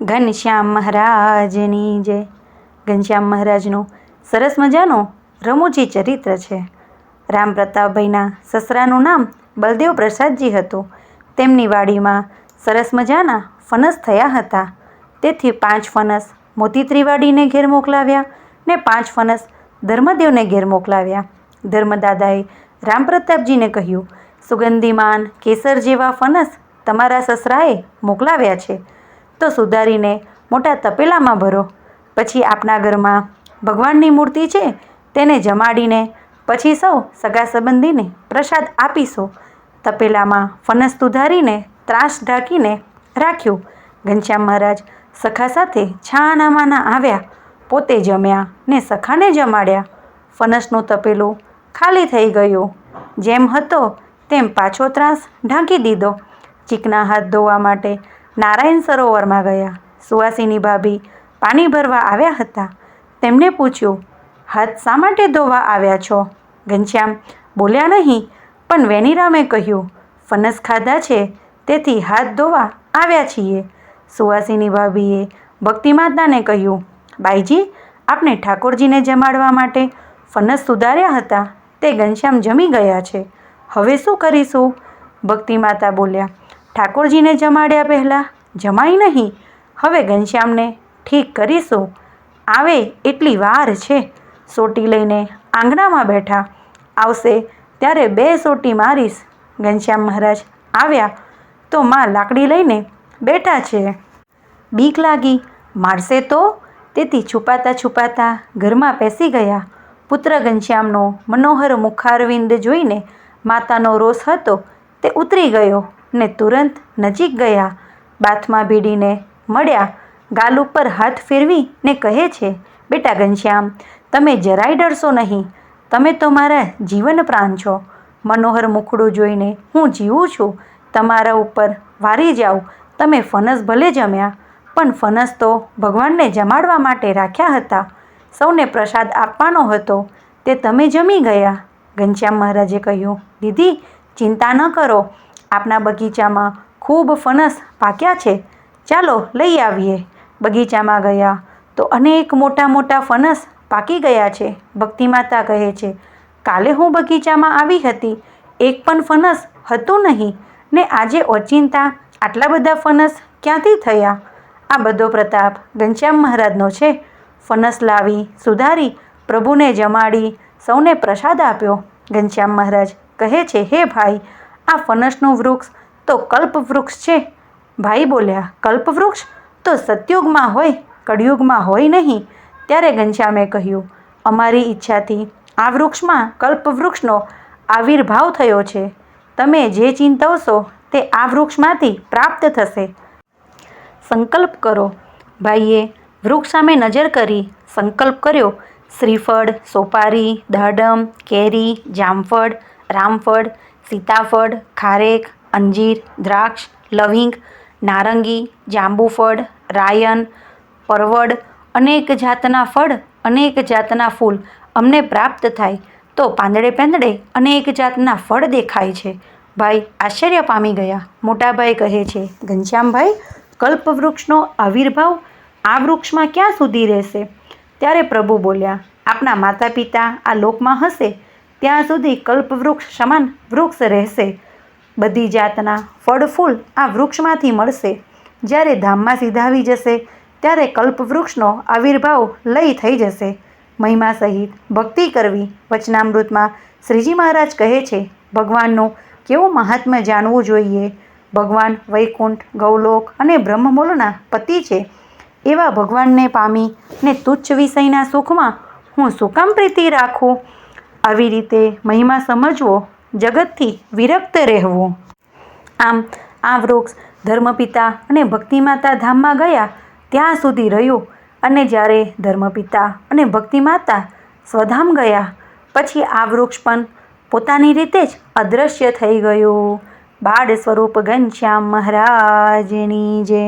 ઘનશ્યામ મહારાજની જય. ઘનશ્યામ મહારાજનું સરસ મજાનું રમૂજી ચરિત્ર છે. રામ પ્રતાપભાઈના સસરાનું નામ બલદેવ પ્રસાદજી હતું. તેમની વાડીમાં સરસ મજાના ફણસ થયા હતા. તેથી 5 ફણસ મોતી ત્રિવાડીને ઘેર મોકલાવ્યા ને 5 ફણસ ધર્મદેવને ઘેર મોકલાવ્યા. ધર્મદાદાએ રામ પ્રતાપજીને કહ્યું, સુગંધીમાન કેસર જેવા ફણસ તમારા સસરાએ મોકલાવ્યા છે તો સુધારીને મોટા તપેલામાં ભરો. પછી આપના ઘરમાં ભગવાનની મૂર્તિ છે તેને જમાડીને પછી સૌ સગા સંબંધીને પ્રસાદ આપીશું. તપેલામાં ફણસ સુધારીને ત્રાસ ઢાંકીને રાખ્યું. ઘનશ્યામ મહારાજ સખા સાથે છાનામાના આવ્યા. પોતે જમ્યા ને સખાને જમાડ્યા. ફણસનું તપેલું ખાલી થઈ ગયું. જેમ હતો તેમ પાછો ત્રાસ ઢાંકી દીધો. ચીકણા હાથ ધોવા માટે નારાયણ સરોવરમાં ગયા. સુવાસીની ભાભી પાણી ભરવા આવ્યા હતા. તેમને પૂછ્યું, હાથ શા માટે ધોવા આવ્યા છો? ઘનશ્યામ બોલ્યા નહીં, પણ વેનીરામે કહ્યું, ફણસ ખાધા છે તેથી હાથ ધોવા આવ્યા છીએ. સુવાસીની ભાભીએ ભક્તિમાતાને કહ્યું, બાઈજી, આપણે ઠાકોરજીને જમાડવા માટે ફણસ સુધાર્યા હતા તે ઘનશ્યામ જમી ગયા છે. હવે શું કરીશું? ભક્તિમાતા બોલ્યા, ઠાકોરજીને જમાડ્યા પહેલાં જમાય નહીં. હવે ઘનશ્યામને ઠીક કરીશું. આવે એટલી વાર છે. સોટી લઈને આંગણામાં બેઠા. આવશે ત્યારે 2 સોટી મારીશ. ઘનશ્યામ મહારાજ આવ્યા તો માં લાકડી લઈને બેઠા છે. બીક લાગી, મારશે તો? તેથી છુપાતા છુપાતા ઘરમાં પેસી ગયા. પુત્ર ઘનશ્યામનો મનોહર મુખારવિંદ જોઈને માતાનો રોષ હતો તે ઉતરી ગયો ને તુરંત નજીક ગયા. બાથમાં ભીડીને મળ્યા. ગાલ ઉપર હાથ ફેરવી ને કહે છે, બેટા ઘનશ્યામ, તમે જરાય ડરશો નહીં. તમે તો મારા જીવન પ્રાણ છો. મનોહર મુખડું જોઈને હું જીવું છું. તમારા ઉપર વારી જાઉં. તમે ફણસ ભલે જમ્યા, પણ ફણસ તો ભગવાનને જમાડવા માટે રાખ્યા હતા. સૌને પ્રસાદ આપવાનો હતો તે તમે જમી ગયા. ઘનશ્યામ મહારાજે કહ્યું, દીદી, ચિંતા ન કરો. આપના બગીચામાં ખૂબ ફણસ પાક્યા છે. ચાલો લઈ આવીએ. બગીચામાં ગયા તો અનેક મોટા મોટા ફણસ પાકી ગયા છે. ભક્તિમાતા કહે છે, કાલે હું બગીચામાં આવી હતી, એક પણ ફણસ હતું નહીં ને આજે ઓચિંતા આટલા બધા ફણસ ક્યાંથી થયા? આ બધો પ્રતાપ ઘનશ્યામ મહારાજનો છે. ફણસ લાવી સુધારી પ્રભુને જમાડી સૌને પ્રસાદ આપ્યો. ઘનશ્યામ મહારાજ કહે છે, હે ભાઈ, આ ફણસનું વૃક્ષ તો કલ્પવૃક્ષ છે. ભાઈ બોલ્યા, કલ્પવૃક્ષ તો સતયુગમાં હોય, કળિયુગમાં હોય નહીં. ત્યારે ઘનશ્યામે કહ્યું, અમારી ઈચ્છાથી આ વૃક્ષમાં કલ્પવૃક્ષનો આવિર્ભાવ થયો છે. તમે જે ચિંતવશો તે આ વૃક્ષમાંથી પ્રાપ્ત થશે. સંકલ્પ કરો. ભાઈએ વૃક્ષ સામે નજર કરી સંકલ્પ કર્યો. શ્રીફળ, સોપારી, દાડમ, કેરી, જામફળ, રામફળ, સીતાફળ, ખારેક, અંજીર, દ્રાક્ષ, લવિંગ, નારંગી, જાંબુફળ, રાયન, પરવડ, અનેક જાતના ફળ, અનેક જાતના ફૂલ અમને પ્રાપ્ત થાય તો પાંદડે પાંદડે અનેક જાતના ફળ દેખાય છે. ભાઈ આશ્ચર્ય પામી ગયા. મોટાભાઈ કહે છે, ઘનશ્યામભાઈ, કલ્પવૃક્ષનો આવિર્ભાવ આ વૃક્ષમાં ક્યાં સુધી રહેશે? ત્યારે પ્રભુ બોલ્યા, આપના માતા પિતા આ લોકમાં હશે ત્યાં સુધી કલ્પવૃક્ષ સમાન વૃક્ષ રહેશે. બધી જાતના ફળ ફૂલ આ વૃક્ષમાંથી મળશે. જ્યારે ધામમાં સિધાવી જશે ત્યારે કલ્પવૃક્ષનો આવિર્ભાવ લઈ થઈ જશે. મહિમા સહિત ભક્તિ કરવી. વચનામૃતમાં શ્રીજી મહારાજ કહે છે, ભગવાનનું કેવું મહાત્મ્ય જાણવું જોઈએ. ભગવાન વૈકુંઠ, ગૌલોક અને બ્રહ્મમૂળના પતિ છે. એવા ભગવાનને પામી ને તુચ્છ વિષયના સુખમાં હું શું કામ પ્રીતિ રાખું? આવી રીતે મહિમા સમજવો, જગતથી વિરક્ત રહેવું. આમ આ વૃક્ષ ધર્મપિતા અને ભક્તિમાતા ધામમાં ગયા ત્યાં સુધી રહ્યું. અને જ્યારે ધર્મપિતા અને ભક્તિમાતા સ્વધામ ગયા પછી આ વૃક્ષ પણ પોતાની રીતે જ અદૃશ્ય થઈ ગયું. બાળ સ્વરૂપ ઘનશ્યામ મહારાજની જય.